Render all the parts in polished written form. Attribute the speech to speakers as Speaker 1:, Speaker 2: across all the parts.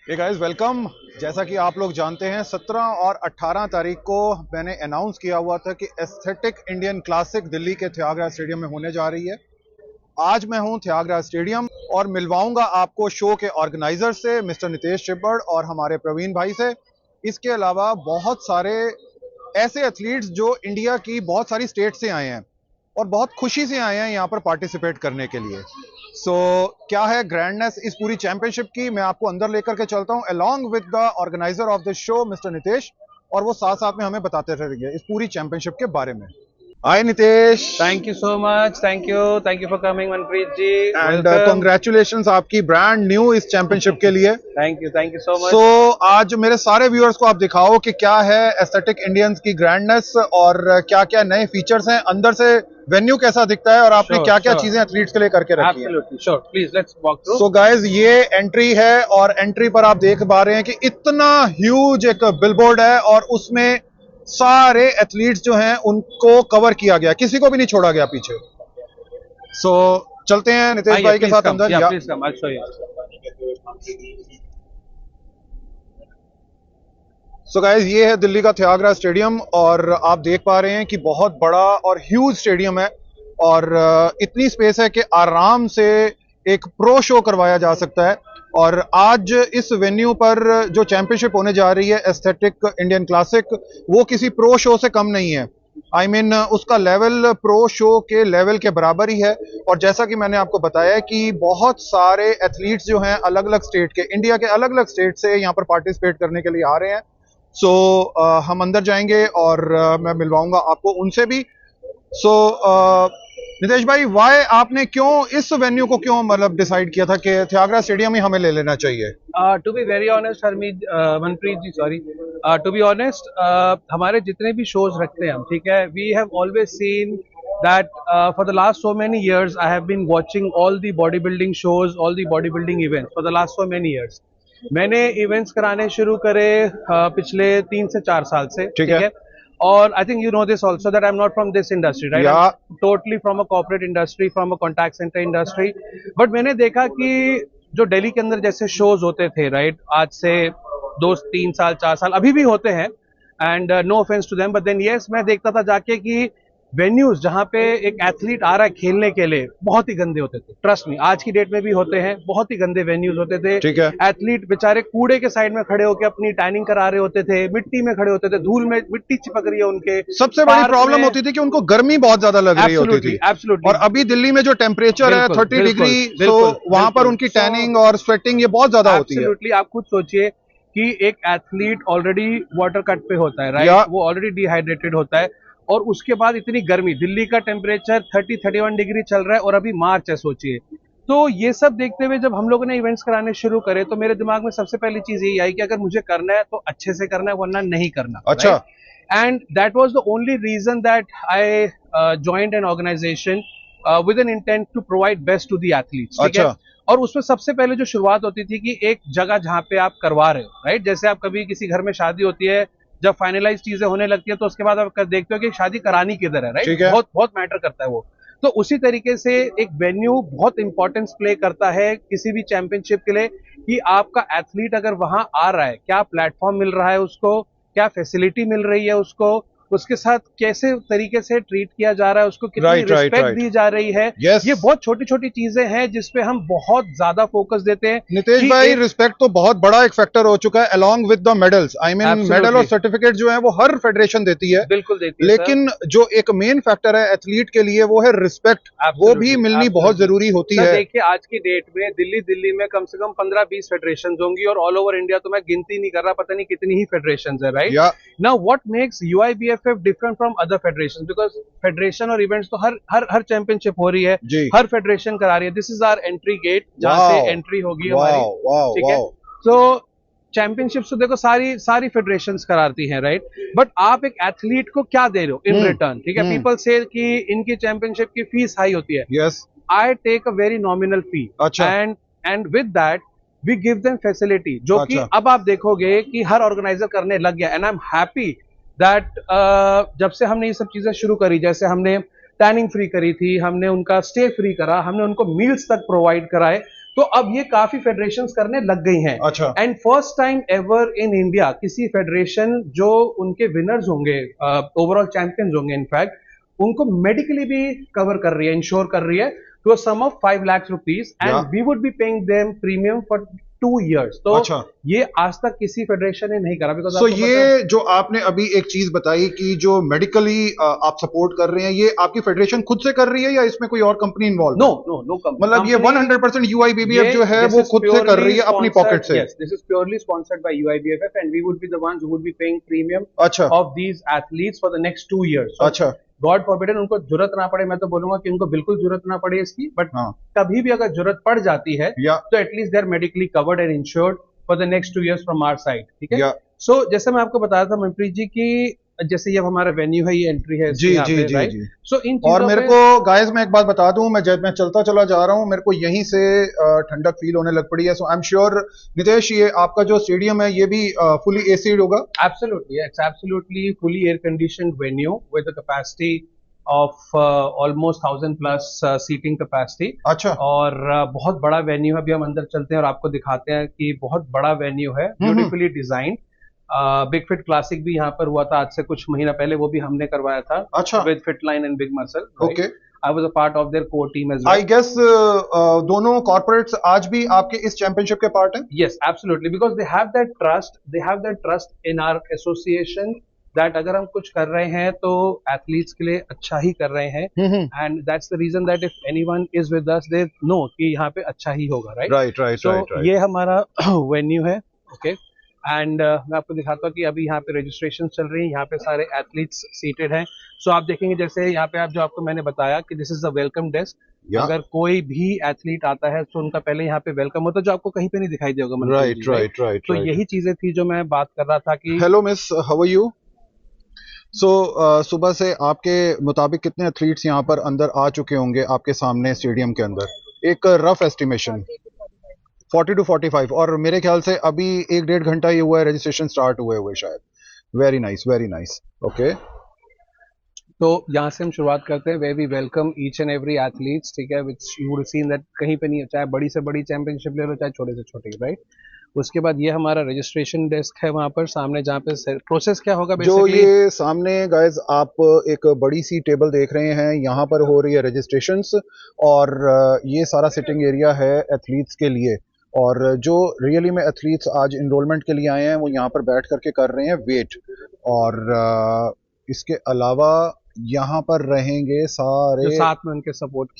Speaker 1: Hey guys welcome. जैसा कि आप लोग जानते हैं 17 और 18 तारीख को मैंने अनाउंस किया हुआ था कि एस्थेटिक इंडियन क्लासिक दिल्ली के त्यागराज स्टेडियम में होने जा रही है। आज मैं हूं त्यागराज स्टेडियम और मिलवाऊंगा आपको शो के ऑर्गेनाइजर से मिस्टर नितेश चिब्बड़ और हमारे प्रवीण भाई से। इसके अलावा बहुत सारे ऐसे एथलीट्स जो इंडिया की बहुत सारी स्टेट से आए हैं और बहुत खुशी से आए हैं यहाँ पर पार्टिसिपेट करने के लिए। क्या है ग्रैंडनेस इस पूरी चैंपियनशिप की, मैं आपको अंदर लेकर के चलता हूं along with the organiser of this show mister Nitesh, और वो साथ साथ में हमें बताते रहेंगे इस पूरी चैंपियनशिप के बारे में। हाय Nitesh.
Speaker 2: Thank you so much. Thank you for coming, Manpreet ji.
Speaker 1: And
Speaker 2: Welcome.
Speaker 1: Congratulations आपकी ब्रांड न्यू इस चैंपियनशिप के लिए।
Speaker 2: Thank you so much.
Speaker 1: आज मेरे सारे व्यूअर्स को आप दिखाओ कि क्या है एस्थेटिक इंडियंस की ग्रैंडनेस और क्या क्या नए फीचर्स हैं, अंदर से वेन्यू कैसा दिखता है और आपने क्या क्या चीजें एथलीट्स के लिए करके रखी हैं।
Speaker 2: Absolutely sure. Please let's walk through.
Speaker 1: So guys ये एंट्री है और एंट्री पर आप देख पा रहे हैं कि इतना ह्यूज एक बिलबोर्ड है और उसमें सारे एथलीट्स जो हैं उनको कवर किया गया, किसी को भी नहीं छोड़ा गया पीछे। चलते हैं नितेश भाई के साथ अंदर।
Speaker 2: Yeah, please come. I'll show you.
Speaker 1: Guys ये है दिल्ली का त्यागराज स्टेडियम और आप देख पा रहे हैं कि बहुत बड़ा और ह्यूज स्टेडियम है और इतनी स्पेस है कि आराम से एक प्रो शो करवाया जा सकता है। और आज इस वेन्यू पर जो चैंपियनशिप होने जा रही है एस्थेटिक इंडियन क्लासिक, वो किसी प्रो शो से कम नहीं है। I mean, उसका लेवल प्रो शो के लेवल के बराबर ही है। और जैसा कि मैंने आपको बताया कि बहुत सारे एथलीट्स जो हैं अलग अलग स्टेट के, इंडिया के अलग अलग स्टेट से यहाँ पर पार्टिसिपेट करने के लिए आ रहे हैं। हम अंदर जाएंगे और मैं मिलवाऊंगा आपको उनसे भी। नितेश भाई, वाई आपने क्यों इस वेन्यू को क्यों मतलब डिसाइड किया था कि त्यागराज स्टेडियम ही हमें ले लेना चाहिए?
Speaker 2: To be very honest, Manpreet ji, sorry. To be honest, हमारे जितने भी shows रखते हैं हम, ठीक है, we have always seen that for the last so many years I have been watching all the bodybuilding shows, all the bodybuilding events for the last so many years. मैंने events कराने शुरू करे पिछले 3 से 4 साल से, ठीक है। और I think you know this also that I am not from this industry, right? Totally from a corporate industry, from a contact centre industry. But मैंने देखा कि जो दिल्ली के अंदर जैसे शोज होते थे, राइट, आज से 2-3 साल 4 साल अभी भी होते हैं, and no offence to them, but then yes, मैं देखता था जाके कि वेन्यूज जहां पे एक एथलीट आ रहा है खेलने के लिए बहुत ही गंदे होते थे। ट्रस्ट मी, आज की डेट में भी होते हैं, बहुत ही गंदे वेन्यूज होते थे।
Speaker 1: ठीक है।
Speaker 2: एथलीट बेचारे कूड़े के साइड में खड़े होकर अपनी टैनिंग करा रहे होते थे, मिट्टी में खड़े होते थे, धूल में मिट्टी चिपक रही है उनके।
Speaker 1: सबसे बड़ी प्रॉब्लम होती थी कि उनको गर्मी बहुत ज्यादा लग रही होती थी।
Speaker 2: एब्सोल्युटली।
Speaker 1: और अभी दिल्ली में जो टेम्परेचर है 30 डिग्री, तो वहां पर उनकी टैनिंग और स्वेटिंग ये बहुत ज्यादा होती है।
Speaker 2: एब्सोल्युटली। आप खुद सोचिए कि एक एथलीट ऑलरेडी वाटर कट पे होता है, राइट, वो ऑलरेडी डिहाइड्रेटेड होता है, और उसके बाद इतनी गर्मी, दिल्ली का टेम्परेचर 30-31 डिग्री चल रहा है और अभी मार्च है, सोचिए। तो ये सब देखते हुए जब हम लोगों ने इवेंट्स कराने शुरू करे तो मेरे दिमाग में सबसे पहली चीज यही आई कि अगर मुझे करना है तो अच्छे से करना है, वरना नहीं करना।
Speaker 1: अच्छा।
Speaker 2: And that was the only reason that I joined an organisation with an intent to provide best to the athletes, ठीक है। और उसमें सबसे पहले जो शुरुआत होती थी कि एक जगह जहां पे आप करवा रहे हो, राइट, जैसे आप कभी किसी घर में शादी होती है, जब फाइनलाइज चीजें होने लगती है तो उसके बाद आप देखते हो कि शादी करानी किधर है, राइट, बहुत बहुत मैटर करता है वो। तो उसी तरीके से एक वेन्यू बहुत इंपॉर्टेंस प्ले करता है किसी भी चैंपियनशिप के लिए, कि आपका एथलीट अगर वहां आ रहा है, क्या प्लेटफॉर्म मिल रहा है उसको, क्या फैसिलिटी मिल रही है उसको, उसके साथ कैसे तरीके से ट्रीट किया जा रहा है, उसको कितनी रिस्पेक्ट दी जा रही है। ये बहुत छोटी छोटी चीजें हैं जिसपे हम बहुत ज्यादा फोकस देते हैं।
Speaker 1: नितेश भाई, रिस्पेक्ट तो बहुत बड़ा एक फैक्टर हो चुका है along with the medals. I mean medal और सर्टिफिकेट जो है वो हर फेडरेशन देती है,
Speaker 2: बिल्कुल देती है,
Speaker 1: लेकिन जो एक मेन फैक्टर है एथलीट के लिए वो है रिस्पेक्ट, वो भी मिलनी बहुत जरूरी होती है।
Speaker 2: देखिए आज की डेट में दिल्ली में कम से कम 15-20 फेडरेशन होंगी और ऑल ओवर इंडिया तो मैं गिनती नहीं कर रहा, पता नहीं कितनी ही फेडरेशन है, right. Now what makes UIBFF different from other federation, because federation और इवेंट्स तो हर चैंपियनशिप हो रही है, हर फेडरेशन करा रही है। This is our entry gate, जहां से एंट्री होगी हमारी, ठीक है। तो चैंपियनशिप्स तो देखो सारी फेडरेशंस कराती हैं, राइट, बट आप एक एथलीट को क्या दे रहे हो इन रिटर्न, ठीक है। पीपल से कि इनकी चैंपियनशिप की फीस हाई होती है।
Speaker 1: Yes,
Speaker 2: I take a very nominal fee, and with that we give them facility, जो कि अब आप देखोगे कि हर ऑर्गेनाइजर करने लग गया। And I am happy that जब से हमने ये सब चीजें शुरू करी, जैसे हमने टैनिंग फ्री करी थी, हमने उनका स्टे फ्री करा, हमने उनको मील्स तक प्रोवाइड कराए, तो अब ये काफी फेडरेशंस करने लग गई हैं।
Speaker 1: अच्छा।
Speaker 2: And first time ever in India किसी फेडरेशन जो उनके विनर्स होंगे, ओवरऑल चैंपियंस होंगे इनफैक्ट, उनको मेडिकली भी कवर कर रही है, इंश्योर कर रही है to a sum of 5 lakh rupees, and we would be paying them premium for 2 years। तो
Speaker 1: अच्छा।
Speaker 2: ये आज तक किसी फेडरेशन ने नहीं करा। बिकॉज
Speaker 1: सो ये जो आपने अभी एक चीज बताई कि जो मेडिकली आप सपोर्ट कर रहे हैं, ये आपकी फेडरेशन खुद से कर रही है या इसमें कोई और कंपनी इन्वॉल्व?
Speaker 2: नो कंपनी,
Speaker 1: मतलब ये 100% UIBBF जो है वो खुद से कर रही है अपनी पॉकेट से?
Speaker 2: Yes, this is purely sponsored by UIBFF and we would be the ones who would be paying premium
Speaker 1: अच्छा।
Speaker 2: of these athletes for the next 2 years। So,
Speaker 1: अच्छा।
Speaker 2: गॉड फॉरबिडन उनको जरूरत ना पड़े, मैं तो बोलूंगा कि उनको बिल्कुल जरूरत ना पड़े इसकी, बट कभी भी अगर जरूरत पड़ जाती है तो at least they are medically covered and insured for the next 2 years from our side. ठीक है। सो जैसे मैं आपको बताया था मनप्रीत जी की, जैसे ये हमारा वेन्यू है, ये एंट्री है
Speaker 1: जी जी जी
Speaker 2: राइट?
Speaker 1: जी।
Speaker 2: सो इन
Speaker 1: और मेरे को गाइस मैं एक बात बता दूं, मैं जब मैं चलता चला जा रहा हूं मेरे को यहीं से ठंडक फील होने लग पड़ी है। So I am sure Nitesh, ये आपका जो स्टेडियम है ये भी फुली एसीड होगा?
Speaker 2: Absolutely, it's absolutely fully air conditioned venue with a capacity of almost 1000+ seating capacity.
Speaker 1: अच्छा।
Speaker 2: और बहुत बड़ा वेन्यू है। अभी हम अंदर चलते हैं और आपको दिखाते हैं कि बहुत बड़ा वेन्यू है, beautifully design. Big fit classic भी यहाँ पर हुआ था आज से कुछ महीना पहले, वो भी हमने करवाया था।
Speaker 1: अच्छा।
Speaker 2: With fit line and big muscle.
Speaker 1: Okay.
Speaker 2: I was a part of their core team as well.
Speaker 1: I guess दोनों कॉर्पोरेट्स आज भी आपके इस चैंपियनशिप के पार्ट हैं?
Speaker 2: Yes absolutely, because they have that trust in our association that अगर हम कुछ कर रहे हैं तो एथलीट्स के लिए अच्छा ही कर रहे हैं। And that's the reason that if anyone is with us they know कि यहाँ पे अच्छा ही होगा। Right
Speaker 1: right right.
Speaker 2: सो ये हमारा वेन्यू है। ओके। एंड मैं आपको दिखाता हूँ कि अभी यहाँ पे रजिस्ट्रेशन चल रही है, यहाँ पे सारे एथलीट्स सीटेड हैं। सो आप देखेंगे जैसे यहाँ पे आप जो आपको मैंने बताया कि this is a welcome desk. अगर कोई भी एथलीट आता है तो उनका पहले यहाँ पे वेलकम होता है, जो आपको कहीं पे नहीं दिखाई देगा।
Speaker 1: Right right right.
Speaker 2: तो यही चीजें थी जो मैं बात कर रहा था कि
Speaker 1: hello miss, how are you? So सुबह से आपके मुताबिक कितने एथलीट्स यहाँ पर अंदर आ चुके होंगे आपके सामने स्टेडियम के अंदर? एक रफ एस्टिमेशन 40 to 45, और मेरे ख्याल से अभी 1-1.5 घंटा ही हुआ है रजिस्ट्रेशन स्टार्ट हुए शायद। Very nice very nice. Okay,
Speaker 2: तो यहाँ से हम शुरुआत करते हैं। Way we welcome each and every athletes. ठीक है, which you would seen that कहीं पे नहीं है, चाहे बड़ी से बड़ी चैंपियनशिप ले लो चाहे छोटे से छोटे, राइट? उसके बाद ये हमारा रजिस्ट्रेशन डेस्क है वहाँ पर सामने, जहाँ पे प्रोसेस क्या होगा
Speaker 1: जो ये सामने गाइज आप एक बड़ी सी टेबल देख रहे हैं, यहाँ पर हो रही है रजिस्ट्रेशंस, और ये सारा सिटिंग एरिया है एथलीट्स के लिए। और जो रियली में एथलीट्स आज इनरोलमेंट के लिए आए हैं वो यहाँ पर बैठ करके कर रहे हैं वेट। और इसके अलावा यहाँ पर रहेंगे सारे
Speaker 2: जो साथ में उनके सपोर्ट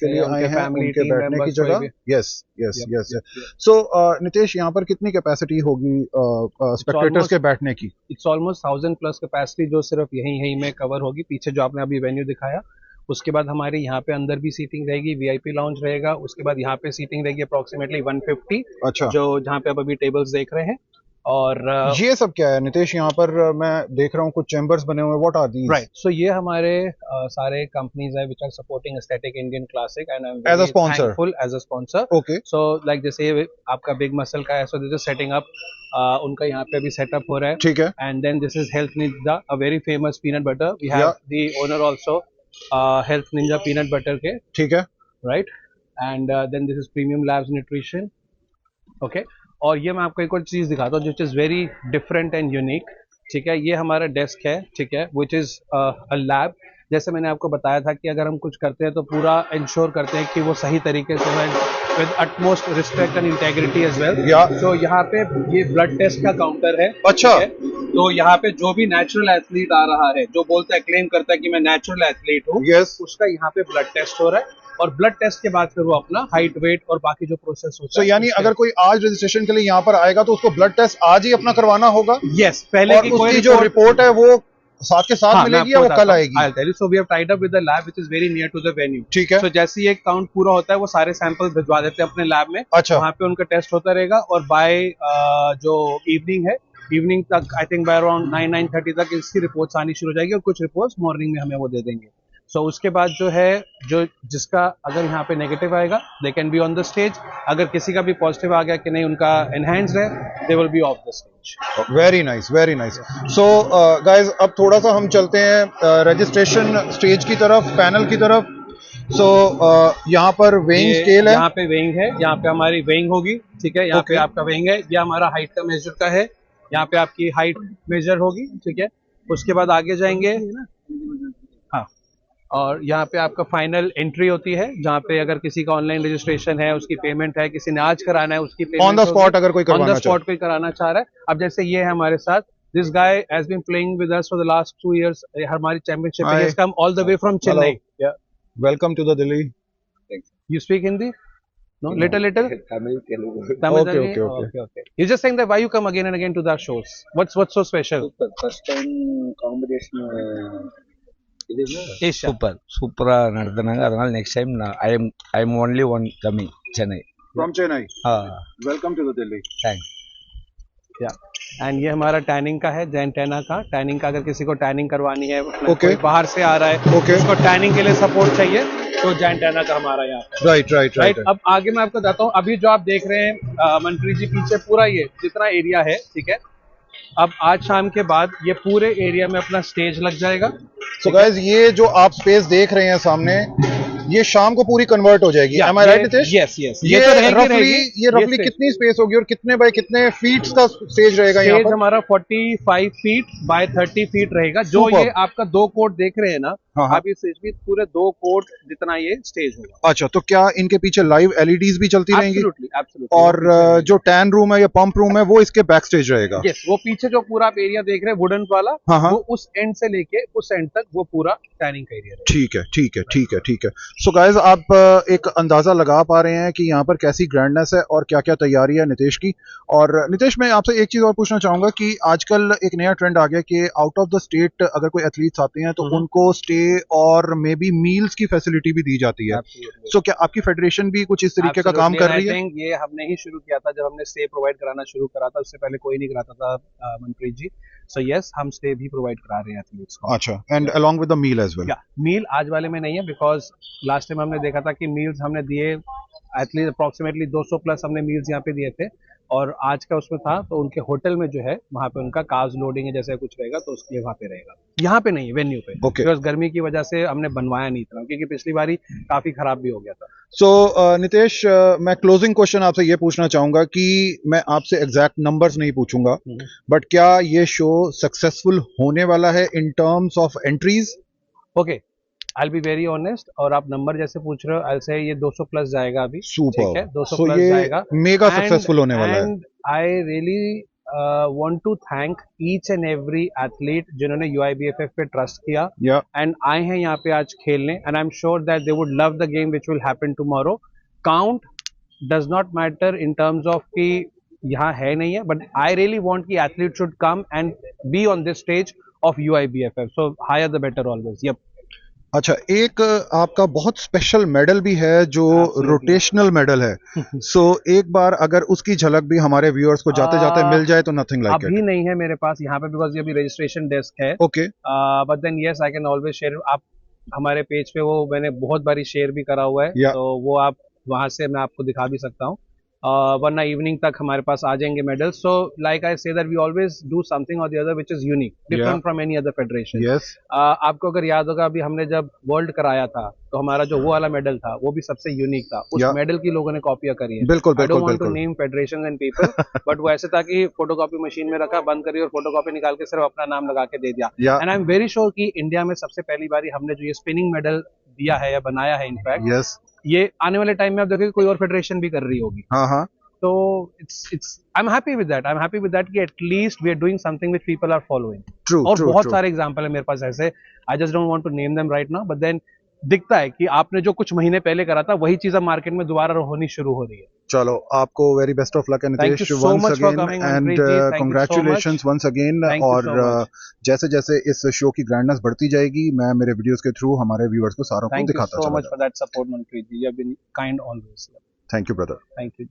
Speaker 2: के
Speaker 1: लिए आए हैं, उनके बैठने की जगह। Yes yes yes yes. So Nitesh, यहाँ पर कितनी कैपेसिटी होगी स्पेक्टेटर्स के बैठने की?
Speaker 2: इट्स ऑलमोस्ट 1000+ कैपेसिटी, जो सिर्फ यही में कवर होगी। पीछे जो आपने अभी वेन्यू दिखाया, उसके बाद हमारे यहाँ पे अंदर भी सीटिंग रहेगी, VIP लाउंज रहेगा। उसके बाद यहाँ पे सीटिंग रहेगी अप्रोक्सीमेटली 150।
Speaker 1: अच्छा।
Speaker 2: जो जहाँ पे आप अभी टेबल्स देख रहे हैं। और
Speaker 1: ये सब क्या है नितेश? यहाँ पर मैं देख रहा हूँ कुछ चैम्बर्स बने हुए, what are these?
Speaker 2: Right, so ये हमारे सारे कंपनीज है which are supporting aesthetic Indian classic, and I am
Speaker 1: as a sponsor.
Speaker 2: Thankful as a sponsor.
Speaker 1: Okay.
Speaker 2: So like जैसे ये आपका बिग मसल का है, so this is setting up, उनका यहाँ पे अभी सेटअप हो रहा है।
Speaker 1: ठीक है।
Speaker 2: And then this is health ninja, a very famous peanut butter. We have the owner also health ninja peanut butter के।
Speaker 1: ठीक है।
Speaker 2: Right, and then this is premium labs nutrition. Okay, और ये मैं आपको एक और चीज दिखाता हूँ जो is very different and unique. ठीक है, ये हमारा डेस्क है, ठीक है, विच इज अ लैब। जैसे मैंने आपको बताया था कि अगर हम कुछ करते हैं तो पूरा इंश्योर करते हैं कि वो सही तरीके से है, with utmost respect and integrity as well. तो यहाँ पे ये ब्लड टेस्ट का काउंटर है।
Speaker 1: अच्छा।
Speaker 2: तो यहाँ पे जो भी नेचुरल एथलीट आ रहा है, जो बोलता है, क्लेम करता है कि मैं नेचुरल एथलीट हूँ, उसका यहाँ पे ब्लड टेस्ट हो रहा है। और ब्लड टेस्ट के बाद फिर वो अपना हाइट, वेट और बाकी जो प्रोसेस होता है।
Speaker 1: यानी अगर कोई आज रजिस्ट्रेशन के लिए यहाँ पर आएगा तो उसको ब्लड टेस्ट आज ही अपना करवाना होगा?
Speaker 2: यस, पहले
Speaker 1: और उसकी जो रिपोर्ट है वो साथ के साथ मिलेगी या वो कल आएगी?
Speaker 2: So we have tied up with the lab which is very near to the venue.
Speaker 1: ठीक है।
Speaker 2: सो जैसे ही एक काउंट पूरा होता है वो सारे सैंपल भिजवा देते हैं अपने लैब में।
Speaker 1: अच्छा।
Speaker 2: वहाँ पे उनका टेस्ट होता रहेगा, और बाय जो इवनिंग है, इवनिंग तक आई थिंक बाय अराउंड 9-9:30 तक इसकी रिपोर्ट्स आनी शुरू हो जाएगी, और कुछ रिपोर्ट्स मॉर्निंग में हमें वो दे देंगे। सो उसके बाद जो है, जो जिसका अगर यहाँ पे नेगेटिव आएगा they can be on the stage. अगर किसी का भी पॉजिटिव आ गया कि नहीं उनका एनहांस्ड है, they will be of the stage.
Speaker 1: Very nice very nice. So guys अब थोड़ा सा हम चलते हैं रजिस्ट्रेशन स्टेज की तरफ, पैनल की तरफ। सो यहाँ पर वेइंग स्केल है।
Speaker 2: यहाँ पे वेइंग है, यहाँ पे हमारी वेइंग होगी, ठीक है। यहाँ पे
Speaker 1: Okay.
Speaker 2: आपका वेइंग है, ये हमारा हाइट का मेजर का है। यहाँ पे आपकी हाइट मेजर होगी, ठीक है। उसके बाद आगे जाएंगे, हाँ, और यहाँ पे आपका फाइनल एंट्री होती है, जहाँ पे अगर किसी का ऑनलाइन रजिस्ट्रेशन है, उसकी पेमेंट है, किसी ने आज कराना है उसकी पेमेंट
Speaker 1: ऑन द स्पॉट अगर कोई करवाना
Speaker 2: ऑन द स्पॉट कोई कराना चाह रहा है। अब जैसे ये है हमारे साथ, this guy has been playing with us for the last 2 years, हमारी चैंपियनशिप
Speaker 1: Hi.
Speaker 2: है, come all the way from Chennai.
Speaker 1: Welcome to the Delhi.
Speaker 2: You speak Hindi? No, little.
Speaker 3: Tamil, Telugu.
Speaker 2: Tamil,
Speaker 1: Okay,
Speaker 2: Telugu?
Speaker 1: okay.
Speaker 2: Okay. You're just saying that why you come again and again to the shows? What's so special?
Speaker 3: Super. First time competition இதுனா
Speaker 2: Asia.
Speaker 3: சூப்பரா நடத்துனாங்க. அதனால next time I am only one coming Chennai.
Speaker 1: From Chennai.
Speaker 3: हाँ,
Speaker 1: welcome to the Delhi.
Speaker 3: Thanks.
Speaker 2: Yeah. And ये हमारा tanning का है, जैन टैना का। टैनिंग का अगर किसी को टैनिंग करवानी है,
Speaker 1: Okay.
Speaker 2: कोई बाहर से आ रहा है,
Speaker 1: Okay.
Speaker 2: उसको टैनिंग के लिए सपोर्ट चाहिए, तो जैन टैना का हमारा यहाँ पे।
Speaker 1: राइट।
Speaker 2: अब आगे मैं आपको बताता हूँ, अभी जो आप देख रहे हैं मनप्रीत जी पीछे पूरा ये जितना एरिया है, ठीक है। अब आज शाम के बाद ये पूरे एरिया में अपना स्टेज लग जाएगा।
Speaker 1: सो गाइस, ये जो आप स्पेस देख रहे हैं सामने, ये शाम को पूरी कन्वर्ट हो जाएगी। Am I right, Nitesh?
Speaker 2: Yes.
Speaker 1: ये
Speaker 2: तो रहेगी,
Speaker 1: रफली
Speaker 2: stage।
Speaker 1: कितनी स्पेस होगी और कितने बाय कितने फीट्स का स्टेज रहेगा यहाँ
Speaker 2: स्टेज
Speaker 1: पर?
Speaker 2: हमारा 45 फीट बाय 30 फीट रहेगा। जो
Speaker 1: Superb.
Speaker 2: ये आपका 2 कोट देख रहे हैं ना,
Speaker 1: हाँ।
Speaker 2: आप ये स्टेज भी पूरे 2 कोट जितना ये स्टेज होगा।
Speaker 1: अच्छा, तो क्या इनके पीछे लाइव एलईडीज भी चलती रहेंगी?
Speaker 2: एब्सोल्युटली।
Speaker 1: और जो टैन रूम है या पंप रूम है वो इसके बैक स्टेज रहेगा?
Speaker 2: यस, वो पीछे जो पूरा आप एरिया देख रहे हैं वुडन वाला,
Speaker 1: हाँ।
Speaker 2: वो उस एंड से लेके उस एंड तक वो पूरा टैनिंग का एरिया रहेगा।
Speaker 1: ठीक है। सो गाइस, आप एक अंदाजा लगा पा रहे हैं कि यहाँ पर कैसी ग्रैंडनेस है और क्या क्या तैयारी है नितेश की। और नितेश, मैं आपसे एक चीज और पूछना चाहूंगा कि आजकल एक नया ट्रेंड आ गया कि आउट ऑफ द स्टेट अगर कोई एथलीट्स आते हैं तो उनको स्टे और मे बी मील्स की फैसिलिटी भी दी जाती है। सो क्या आपकी फेडरेशन भी कुछ इस तरीके का काम कर रही है?
Speaker 2: ये हमने ही शुरू किया था, जब हमने स्टे प्रोवाइड कराना शुरू करा था, उससे पहले कोई नहीं कराता था मनप्रीत जी। सो यस, हम स्टे भी प्रोवाइड करा रहे हैं एथलीट्स को।
Speaker 1: अच्छा, and along with the meal as well?
Speaker 2: Meal आज वाले में नहीं है, बिकॉज लास्ट टाइम हमने देखा था कि मील्स हमने दिए एटलीस्ट अप्रोक्सीमेटली 200 प्लस हमने मील्स यहाँ पे दिए थे, और आज का उसमें था तो उनके होटल में जो है वहाँ पे उनका कार्ब्स लोडिंग है जैसे कुछ रहेगा, तो उसके लिए वहाँ पे रहेगा। यहाँ पे नहीं है, वेन्यू पे।
Speaker 1: Okay.
Speaker 2: बिकॉज गर्मी की वजह से हमने बनवाया नहीं था, क्योंकि पिछली बारी काफी खराब भी हो गया था।
Speaker 1: सो नितेश, मैं क्लोजिंग क्वेश्चन आपसे ये पूछना चाहूंगा कि मैं आपसे एग्जैक्ट नंबर्स नहीं पूछूंगा, बट क्या ये शो सक्सेसफुल होने वाला है इन terms of entries?
Speaker 2: Okay, I'll be very honest, और आप नंबर जैसे पूछ रहे हो, I'll say ये 200 प्लस जाएगा अभी।
Speaker 1: सुपर।
Speaker 2: ठीक है, 200
Speaker 1: So
Speaker 2: प्लस
Speaker 1: ये
Speaker 2: जाएगा,
Speaker 1: मेगा सक्सेसफुल होने वाला है।
Speaker 2: And I really want to thank each and every athlete जिन्होंने UIBFF पे ट्रस्ट किया
Speaker 1: या
Speaker 2: एंड आए हैं यहाँ पे आज खेलने, and I am sure that they would love the game which will happen tomorrow. Count does not matter in terms of कि यहाँ है नहीं है, बट आई रियली वांट कि athlete should come and be on this stage of UIBFF, so higher the better always. Yup.
Speaker 1: अच्छा, एक आपका बहुत स्पेशल मेडल भी है जो रोटेशनल मेडल है। सो एक बार अगर उसकी झलक भी हमारे व्यूअर्स को जाते जाते मिल जाए तो नथिंग लाइक
Speaker 2: अभी नहीं है मेरे पास यहाँ पे, बिकॉज ये अभी रजिस्ट्रेशन डेस्क है।
Speaker 1: Okay,
Speaker 2: but then yes, I can always share. आप हमारे पेज पे वो मैंने बहुत बारी शेयर भी करा हुआ है,
Speaker 1: Yeah.
Speaker 2: तो वो आप वहां से मैं आपको दिखा भी सकता हूँ, वरना इवनिंग तक हमारे पास आ जाएंगे medal. So like I say that we always do something और the other which is unique, different from any other federation.
Speaker 1: Yes.
Speaker 2: आपको अगर याद होगा, अभी हमने जब वर्ल्ड कराया था तो हमारा जो वो वाला मेडल था वो भी सबसे यूनिक था। उस
Speaker 1: Yeah.
Speaker 2: मेडल की लोगों ने कॉपियां करी है।
Speaker 1: बिल्कुल
Speaker 2: आई डोंट
Speaker 1: बिल्कुल
Speaker 2: वांट टू
Speaker 1: बिल्कुल।
Speaker 2: Name federation and people, but वो ऐसे था कि फोटोकॉपी मशीन में रखा, बंद करी और फोटोकॉपी निकाल के सिर्फ अपना नाम लगा के दे दिया।
Speaker 1: Yeah.
Speaker 2: And I am very sure कि इंडिया में सबसे पहली बारी हमने जो ये स्पिनिंग मेडल दिया है या बनाया है, इनफैक्ट
Speaker 1: यस।
Speaker 2: ये आने वाले टाइम में आप देखोगे कोई और फेडरेशन भी कर रही होगी।
Speaker 1: हाँ।
Speaker 2: तो it's I am happy with that कि at least we are doing something which people are following.
Speaker 1: True.
Speaker 2: और बहुत सारे एग्जांपल है मेरे पास ऐसे, I just don't want to name them right now, but then दिखता है कि आपने जो कुछ महीने पहले करा था वही चीज अब मार्केट में दोबारा होनी शुरू हो रही है।
Speaker 1: चलो, आपको very best of luck
Speaker 2: Thank you
Speaker 1: Nitesh
Speaker 2: so
Speaker 1: once
Speaker 2: much for
Speaker 1: again,
Speaker 2: coming,
Speaker 1: and
Speaker 2: Manpreet ji. Thank you so
Speaker 1: congratulations once again.
Speaker 2: Thank you
Speaker 1: और
Speaker 2: so much.
Speaker 1: जैसे जैसे इस शो की ग्रैंडनेस बढ़ती जाएगी, मैं मेरे वीडियोस के थ्रू हमारे व्यूअर्स को सारों को
Speaker 2: Thank you
Speaker 1: दिखाता
Speaker 2: so
Speaker 1: चला
Speaker 2: much for that support, Manpreet ji. You have been kind always.
Speaker 1: Thank you brother.
Speaker 2: Thank you.